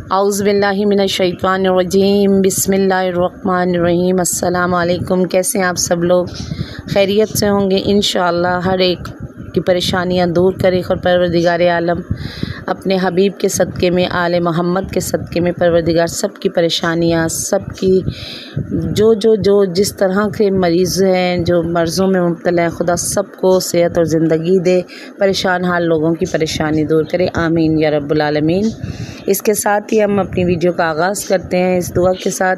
औज़ुबिल्लाहि मिनश्शैतानिर्रजीम बिस्मिल्लाहिर्रहमानिर्रहीम। अस्सलामु अलैकुम। कैसे हैं आप सब लोग? खैरियत से होंगे इंशाअल्लाह। हर एक की परेशानियां दूर करे और परवरदिगार आलम अपने हबीब के सदक़े में, आले मोहम्मद के सदक़े में परवरदिगार सब की परेशानियां, सब की जो जिस तरह के मरीज़ हैं, जो मर्ज़ों में मुब्तला हैं, खुदा सबको सेहत और ज़िंदगी दे, परेशान हाल लोगों की परेशानी दूर करे। आमीन या रब्बुल आलमीन। इसके साथ ही हम अपनी वीडियो का आगाज़ करते हैं इस दुआ के साथ।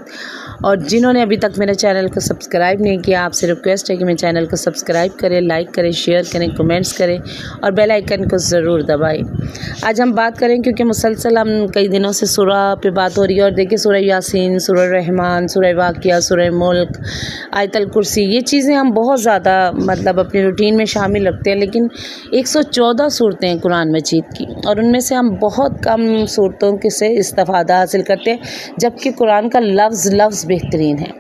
और जिन्होंने अभी तक मेरे चैनल को सब्सक्राइब नहीं किया, आपसे रिक्वेस्ट है कि मेरे चैनल को सब्सक्राइब करें, लाइक करें, शेयर करें, कमेंट्स करें और बेल आइकन को ज़रूर दबाएं। आज हम बात करें, क्योंकि मुसलसल हम कई दिनों से सूरह पे बात हो रही है, और देखिए सूरह यासीन, सूरह रहमान, सूरह वाक़िया, सूरह मुल्क, आयतल कुर्सी, ये चीज़ें हम बहुत ज़्यादा मतलब अपनी रूटीन में शामिल रखते हैं। लेकिन 114 सूरतें हैं कुरान मजीद की, और उनमें से हम बहुत कम सूरतों के से इस्तिफ़ादा हासिल करते हैं, जबकि कुरान का लफ्ज़ बेहतरीन है।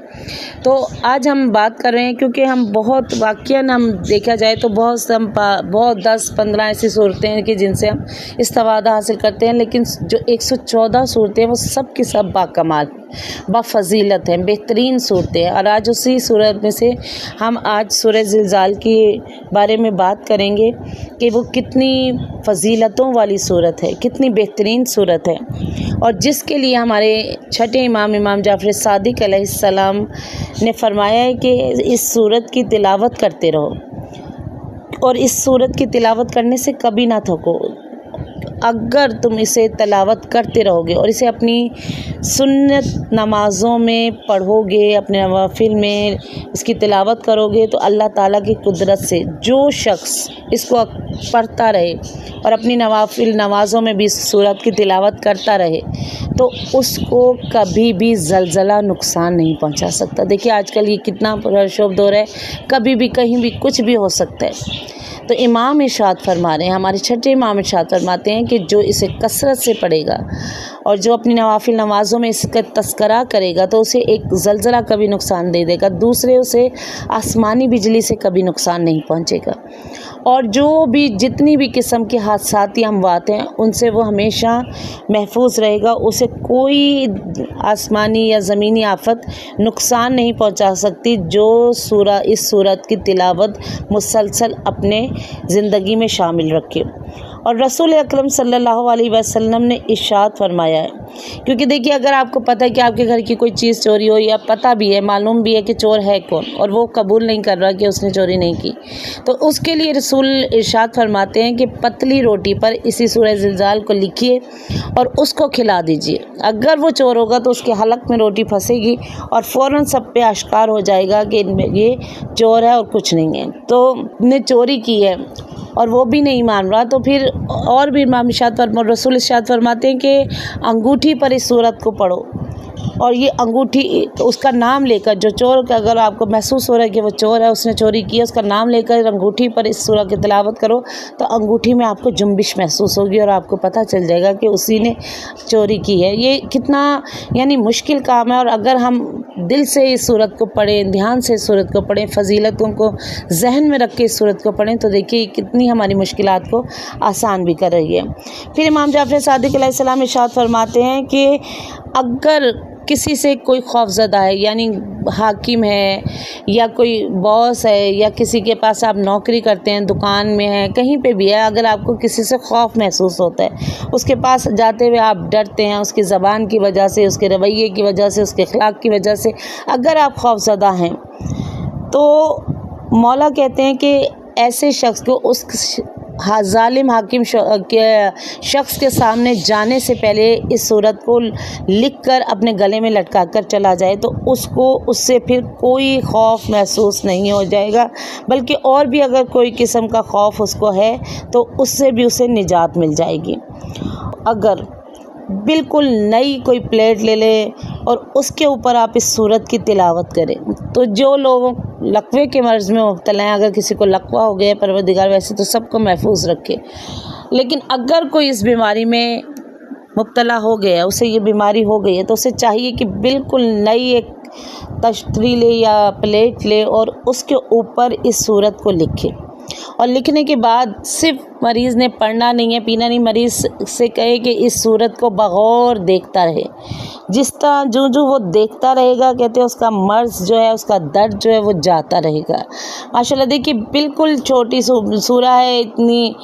तो आज हम बात कर रहे हैं, क्योंकि हम बहुत वाक़ियन हम देखा जाए तो बहुत 10-15 ऐसी सूरतें हैं कि जिनसे हम इस्तिफ़ादा हासिल करते हैं, लेकिन जो 114 सूरतें हैं वो सब की सब बाकमाल, बाफ़ज़ीलत हैं, बेहतरीन सूरतें हैं। और आज उसी सूरत में से हम आज सूरह ज़िलज़ाल के बारे में बात करेंगे कि वो कितनी फ़जीलतों वाली सूरत है, कितनी बेहतरीन सूरत है, और जिसके लिए हमारे छठे इमाम जाफ़र सादिक़ अलैहिस्सलाम ने फरमाया है कि इस सूरत की तिलावत करते रहो, और इस सूरत की तिलावत करने से कभी ना थको। अगर तुम इसे तिलावत करते रहोगे और इसे अपनी सुन्नत नमाज़ों में पढ़ोगे, अपने नवाफिल में इसकी तिलावत करोगे, तो अल्लाह ताला की कुदरत से जो शख्स इसको पढ़ता रहे और अपनी नवाफिल नमाज़ों में भी इस सूरत की तिलावत करता रहे, तो उसको कभी भी ज़लज़ला नुकसान नहीं पहुंचा सकता। देखिए आजकल ये कितना पुरशोभ दौर है, कभी भी कहीं भी कुछ भी हो सकता है। तो इमाम इरशाद फरमा रहे हैं, हमारे छठे इमाम इरशाद फरमाते हैं कि जो इसे कसरत से पढ़ेगा और जो अपनी नवाफिल नमाज़ों में इसका तस्करा करेगा, तो उसे एक ज़लज़ला कभी नुकसान दे देगा, दूसरे उसे आसमानी बिजली से कभी नुकसान नहीं पहुंचेगा, और जो भी जितनी भी किस्म के हादसात या अमवात हैं उनसे वो हमेशा महफूज रहेगा। उसे कोई आसमानी या ज़मीनी आफत नुकसान नहीं पहुंचा सकती जो इस सूरत की तिलावत मुसलसल अपने ज़िंदगी में शामिल रखे। और रसूल अकरम सल्लल्लाहु अलैहि वसल्लम ने इरशाद फरमाया है, क्योंकि देखिए अगर आपको पता है कि आपके घर की कोई चीज़ चोरी हो, या पता भी है, मालूम भी है कि चोर है कौन, और वो कबूल नहीं कर रहा कि उसने चोरी नहीं की, तो उसके लिए रसूल इरशाद फरमाते हैं कि पतली रोटी पर इसी सूरह ज़िलज़ाल को लिखिए और उसको खिला दीजिए। अगर वो चोर होगा तो उसके हलक में रोटी फंसेगी और फ़ौरन सब पे आश्कार हो जाएगा कि ये चोर है और कुछ नहीं है। तो ने चोरी की है और वो भी नहीं मान रहा, तो फिर और भी इमाम रसूल इरशाद फरमाते हैं कि अंगूठी पर इस सूरत को पढ़ो, और ये अंगूठी उसका नाम लेकर, जो चोर का अगर आपको महसूस हो रहा है कि वो चोर है, उसने चोरी की है, उसका नाम लेकर अंगूठी पर इस सूरत की तिलावत करो, तो अंगूठी में आपको जुम्बिश महसूस होगी और आपको पता चल जाएगा कि उसी ने चोरी की है। ये कितना यानी मुश्किल काम है, और अगर हम दिल से इस सूरत को पढ़ें, ध्यान से इस सूरत को पढ़ें, फ़जीलतों को जहन में रख के इस सूरत को पढ़ें, तो देखिए कितनी हमारी मुश्किलात को आसान भी कर रही है। फिर इमाम जाफ़र सादिक़ अलैहिस्सलाम इरशाद फरमाते हैं कि अगर किसी से कोई खौफज़दा है, यानी हाकिम है या कोई बॉस है, या किसी के पास आप नौकरी करते हैं, दुकान में है, कहीं पे भी है, अगर आपको किसी से खौफ महसूस होता है, उसके पास जाते हुए आप डरते हैं, उसकी ज़बान की वजह से, उसके रवैये की वजह से, उसके अखलाक की वजह से, अगर आप खौफज़दा हैं, तो मौला कहते हैं कि ऐसे शख्स को उस जालिम हाकिम शख्स के सामने जाने से पहले इस सूरत को लिखकर अपने गले में लटका कर चला जाए, तो उसको उससे फिर कोई खौफ महसूस नहीं हो जाएगा, बल्कि और भी अगर कोई किस्म का खौफ उसको है तो उससे भी उसे निजात मिल जाएगी। अगर बिल्कुल नई कोई प्लेट ले ले और उसके ऊपर आप इस सूरत की तिलावत करें, तो जो लोग लकवे के मर्ज़ में मुब्तला हैं, अगर किसी को लकवा हो गया, परवरदिगार वैसे तो सबको महफूज रखे, लेकिन अगर कोई इस बीमारी में मुब्तला हो गया, उसे ये बीमारी हो गई है, तो उसे चाहिए कि बिल्कुल नई एक तश्तरी ले या प्लेट ले और उसके ऊपर इस सूरत को लिखे, और लिखने के बाद सिर्फ मरीज़ ने पढ़ना नहीं है, पीना नहीं, मरीज़ से कहे कि इस सूरत को बगौर देखता रहे। जिस तरह जो वो देखता रहेगा, कहते हैं उसका मर्ज़ जो है, उसका दर्द जो है वो जाता रहेगा। माशाल्लाह देखिए बिल्कुल छोटी सूरा है, इतनी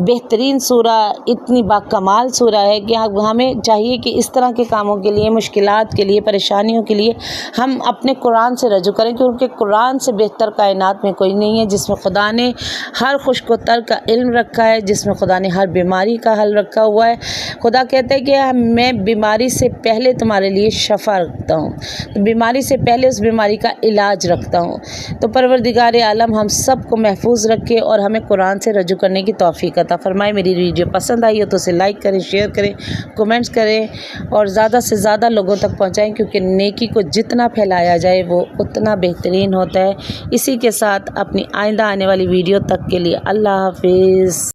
बेहतरीन सूरा, इतनी बाकमाल सूरा है कि हमें चाहिए कि इस तरह के कामों के लिए, मुश्किलात के लिए, परेशानियों के लिए हम अपने कुरान से रजू करें, क्योंकि कुरान से बेहतर कायनात में कोई नहीं है, जिसमें खुदा ने हर खुशकोतर का इल्म रखा है, जिसमें खुदा ने हर बीमारी का हल रखा हुआ है। खुदा कहते हैं कि मैं बीमारी से पहले तुम्हारे लिए शफा रखता हूँ, तो बीमारी से पहले उस बीमारी का इलाज रखता हूँ। तो परवरदिगार आलम हम सब को महफूज रखे और हमें कुरान से रजू करने की तौफीक अता फरमाए। मेरी वीडियो पसंद आई हो तो उसे लाइक करें, शेयर करें, कमेंट्स करें और ज़्यादा से ज़्यादा लोगों तक पहुँचाएँ, क्योंकि नेकी को जितना फैलाया जाए वो उतना बेहतरीन होता है। इसी के साथ अपनी आइंदा आने वाली वीडियो तक के लिए अल्लाह हाफिज़।